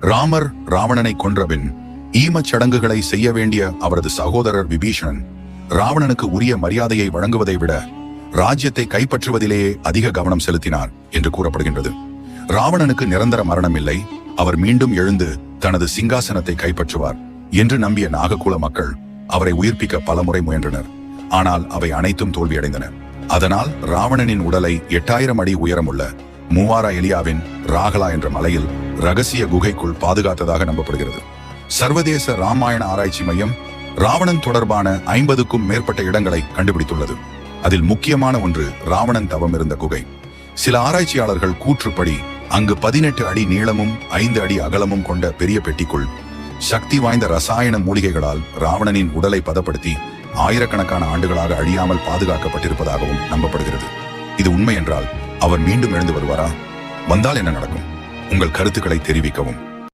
ராமர் ராவணனை கொன்றபின் ஈமச் சடங்குகளை செய்ய வேண்டிய அவரது சகோதரர் விபீஷணன் ராவணனுக்கு உரிய மரியாதையை வழங்குவதை விட ராஜ்யத்தை கைப்பற்றுவதிலேயே அதிக கவனம் செலுத்தினார் என்று கூறப்படுகின்றது. ராவணனுக்கு நிரந்தர மரணம் இல்லை, அவர் மீண்டும் எழுந்து தனது சிங்காசனத்தை கைப்பற்றுவார் என்று நம்பிய நாககுல மக்கள் அவரை உயிர்ப்பிக்க பலமுறை முயன்றனர். ஆனால் அவை அனைத்தும் தோல்வியடைந்தன. அதனால் ராவணனின் உடலை 8000 அடி உயரமுள்ள மூவாரா எலியாவின் ராகலா என்ற மலையில் ரகசிய குகைக்குள் பாதுகாத்ததாக நம்பப்படுகிறது. சர்வதேச ராமாயண ஆராய்ச்சி மையம் ராவணன் தொடர்பான 50க்கும் மேற்பட்ட இடங்களை கண்டுபிடித்துள்ளது. அதில் முக்கியமான ஒன்று ராவணன் தவம் இருந்த குகை. சில ஆராய்ச்சியாளர்கள் கூற்றுப்படி அங்கு 18 அடி நீளமும் 5 அடி அகலமும் கொண்ட பெரிய பெட்டிக்குள் சக்தி வாய்ந்த ரசாயன மூலிகைகளால் ராவணனின் உடலை பதப்படுத்தி ஆயிரக்கணக்கான ஆண்டுகளாக அழியாமல் பாதுகாக்கப்பட்டிருப்பதாகவும் நம்பப்படுகிறது. இது உண்மை என்றால் அவர் மீண்டும் எழுந்து வருவாரா? வந்தால் என்ன நடக்கும்? உங்கள் கருத்துக்களை தெரிவிக்கவும்.